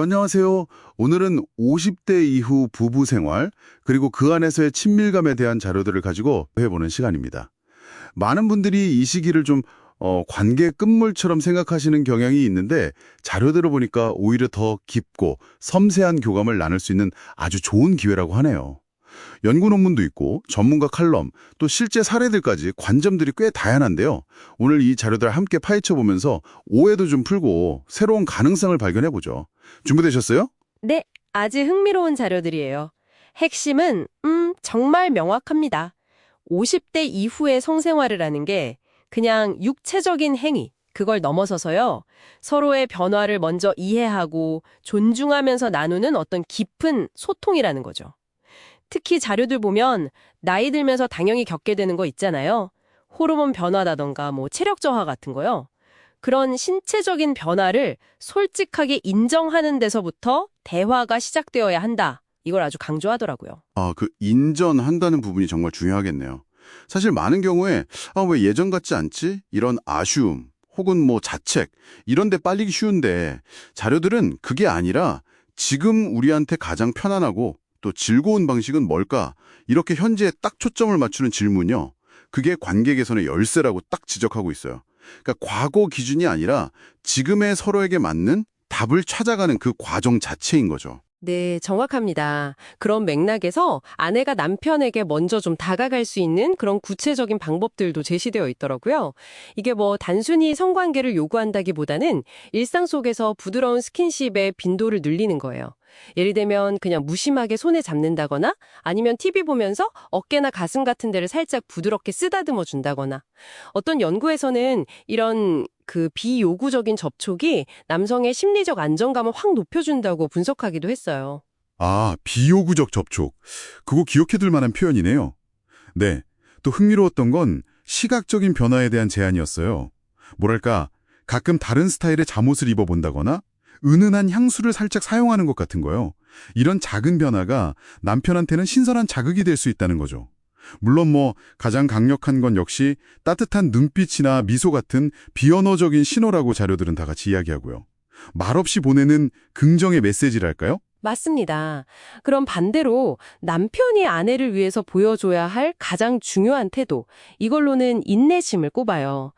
안녕하세요. 오늘은 50대 이후 부부 생활, 그리고 그 안에서의 친밀감에 대한 자료들을 가지고 해보는 시간입니다. 많은 분들이 이 시기를 좀 관계 끝물처럼 생각하시는 경향이 있는데 자료들을 보니까 오히려 더 깊고 섬세한 교감을 나눌 수 있는 아주 좋은 기회라고 하네요. 연구 논문도 있고 전문가 칼럼, 또 실제 사례들까지 관점들이 꽤 다양한데요. 오늘 이 자료들 함께 파헤쳐 보면서 오해도 좀 풀고 새로운 가능성을 발견해 보죠. 준비되셨어요? 네, 아주 흥미로운 자료들이에요. 핵심은 정말 명확합니다. 50대 이후의 성생활을 하는 게 그냥 육체적인 행위, 그걸 넘어서서요. 서로의 변화를 먼저 이해하고 존중하면서 나누는 어떤 깊은 소통이라는 거죠. 특히 자료들 보면 나이 들면서 당연히 겪게 되는 거 있잖아요. 호르몬 변화라던가 체력 저하 같은 거요. 그런 신체적인 변화를 솔직하게 인정하는 데서부터 대화가 시작되어야 한다. 이걸 아주 강조하더라고요. 그 인정한다는 부분이 정말 중요하겠네요. 사실 많은 경우에 왜 예전 같지 않지? 이런 아쉬움 혹은 자책 이런 데 빨리기 쉬운데 자료들은 그게 아니라 지금 우리한테 가장 편안하고 또 즐거운 방식은 뭘까? 이렇게 현재에 딱 초점을 맞추는 질문요. 그게 관계 개선의 열쇠라고 딱 지적하고 있어요. 그러니까 과거 기준이 아니라 지금의 서로에게 맞는 답을 찾아가는 그 과정 자체인 거죠. 네, 정확합니다. 그런 맥락에서 아내가 남편에게 먼저 좀 다가갈 수 있는 그런 구체적인 방법들도 제시되어 있더라고요. 이게 단순히 성관계를 요구한다기보다는 일상 속에서 부드러운 스킨십의 빈도를 늘리는 거예요. 예를 들면 그냥 무심하게 손에 잡는다거나 아니면 TV 보면서 어깨나 가슴 같은 데를 살짝 부드럽게 쓰다듬어 준다거나 어떤 연구에서는 이런 비요구적인 접촉이 남성의 심리적 안정감을 확 높여준다고 분석하기도 했어요. 비요구적 접촉. 그거 기억해둘 만한 표현이네요. 네, 또 흥미로웠던 건 시각적인 변화에 대한 제안이었어요. 뭐랄까, 가끔 다른 스타일의 잠옷을 입어본다거나 은은한 향수를 살짝 사용하는 것 같은 거요. 이런 작은 변화가 남편한테는 신선한 자극이 될 수 있다는 거죠. 물론 가장 강력한 건 역시 따뜻한 눈빛이나 미소 같은 비언어적인 신호라고 자료들은 다 같이 이야기하고요. 말없이 보내는 긍정의 메시지랄까요? 맞습니다. 그럼 반대로 남편이 아내를 위해서 보여줘야 할 가장 중요한 태도, 이걸로는 인내심을 꼽아요.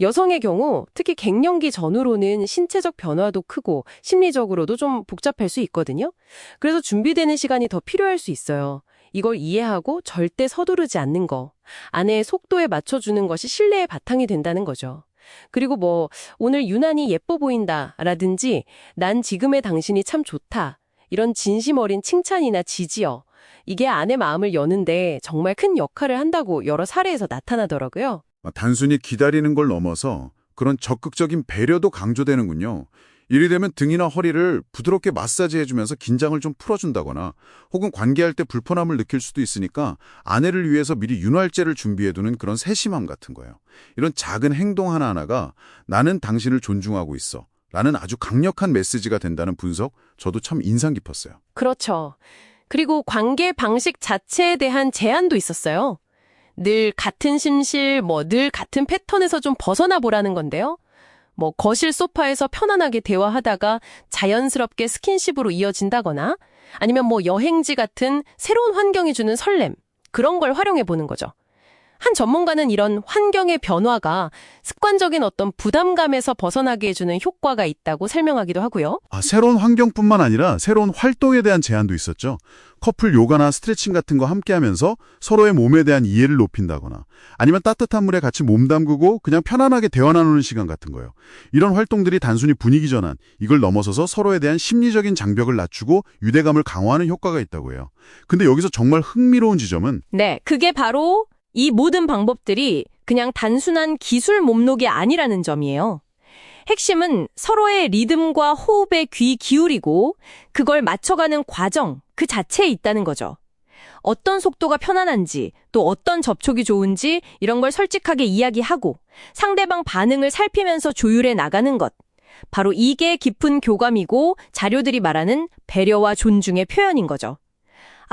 여성의 경우 특히 갱년기 전후로는 신체적 변화도 크고 심리적으로도 좀 복잡할 수 있거든요. 그래서 준비되는 시간이 더 필요할 수 있어요. 이걸 이해하고 절대 서두르지 않는 거, 아내의 속도에 맞춰주는 것이 신뢰의 바탕이 된다는 거죠. 그리고 오늘 유난히 예뻐 보인다라든지 난 지금의 당신이 참 좋다. 이런 진심 어린 칭찬이나 지지어, 이게 아내 마음을 여는데 정말 큰 역할을 한다고 여러 사례에서 나타나더라고요. 단순히 기다리는 걸 넘어서 그런 적극적인 배려도 강조되는군요. 이리 되면 등이나 허리를 부드럽게 마사지해주면서 긴장을 좀 풀어준다거나 혹은 관계할 때 불편함을 느낄 수도 있으니까 아내를 위해서 미리 윤활제를 준비해두는 그런 세심함 같은 거예요. 이런 작은 행동 하나하나가 나는 당신을 존중하고 있어 라는 아주 강력한 메시지가 된다는 분석, 저도 참 인상 깊었어요. 그렇죠. 그리고 관계 방식 자체에 대한 제안도 있었어요. 늘 같은 심실, 늘 같은 패턴에서 좀 벗어나 보라는 건데요. 거실 소파에서 편안하게 대화하다가 자연스럽게 스킨십으로 이어진다거나 아니면 여행지 같은 새로운 환경이 주는 설렘, 그런 걸 활용해 보는 거죠. 한 전문가는 이런 환경의 변화가 습관적인 어떤 부담감에서 벗어나게 해주는 효과가 있다고 설명하기도 하고요. 새로운 환경뿐만 아니라 새로운 활동에 대한 제안도 있었죠. 커플 요가나 스트레칭 같은 거 함께 하면서 서로의 몸에 대한 이해를 높인다거나 아니면 따뜻한 물에 같이 몸 담그고 그냥 편안하게 대화 나누는 시간 같은 거예요. 이런 활동들이 단순히 분위기 전환, 이걸 넘어서서 서로에 대한 심리적인 장벽을 낮추고 유대감을 강화하는 효과가 있다고 해요. 근데 여기서 정말 흥미로운 지점은 네, 그게 바로 이 모든 방법들이 그냥 단순한 기술 몸록이 아니라는 점이에요. 핵심은 서로의 리듬과 호흡에 귀 기울이고 그걸 맞춰가는 과정 그 자체에 있다는 거죠. 어떤 속도가 편안한지 또 어떤 접촉이 좋은지 이런 걸 솔직하게 이야기하고 상대방 반응을 살피면서 조율해 나가는 것. 바로 이게 깊은 교감이고 자료들이 말하는 배려와 존중의 표현인 거죠.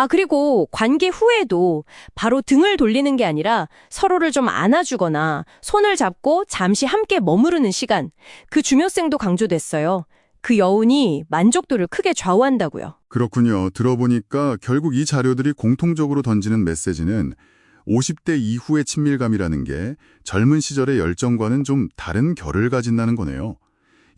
그리고 관계 후에도 바로 등을 돌리는 게 아니라 서로를 좀 안아주거나 손을 잡고 잠시 함께 머무르는 시간, 그 중요성도 강조됐어요. 그 여운이 만족도를 크게 좌우한다고요. 그렇군요. 들어보니까 결국 이 자료들이 공통적으로 던지는 메시지는 50대 이후의 친밀감이라는 게 젊은 시절의 열정과는 좀 다른 결을 가진다는 거네요.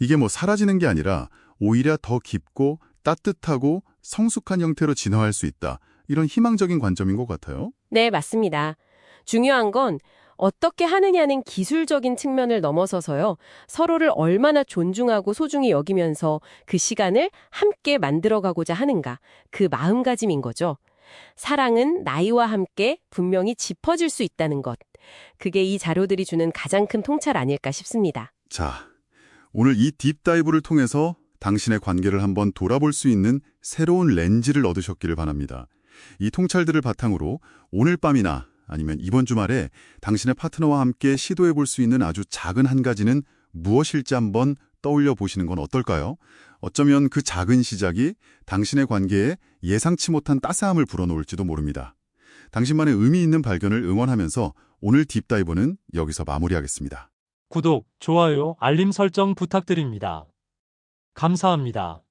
이게 뭐 사라지는 게 아니라 오히려 더 깊고 따뜻하고 성숙한 형태로 진화할 수 있다. 이런 희망적인 관점인 것 같아요. 네, 맞습니다. 중요한 건 어떻게 하느냐는 기술적인 측면을 넘어서서요. 서로를 얼마나 존중하고 소중히 여기면서 그 시간을 함께 만들어가고자 하는가. 그 마음가짐인 거죠. 사랑은 나이와 함께 분명히 짚어질 수 있다는 것. 그게 이 자료들이 주는 가장 큰 통찰 아닐까 싶습니다. 자, 오늘 이 딥다이브를 통해서 당신의 관계를 한번 돌아볼 수 있는 새로운 렌즈를 얻으셨기를 바랍니다. 이 통찰들을 바탕으로 오늘 밤이나 아니면 이번 주말에 당신의 파트너와 함께 시도해 볼 수 있는 아주 작은 한 가지는 무엇일지 한번 떠올려 보시는 건 어떨까요? 어쩌면 그 작은 시작이 당신의 관계에 예상치 못한 따스함을 불어넣을지도 모릅니다. 당신만의 의미 있는 발견을 응원하면서 오늘 딥다이브는 여기서 마무리하겠습니다. 구독, 좋아요, 알림 설정 부탁드립니다. 감사합니다.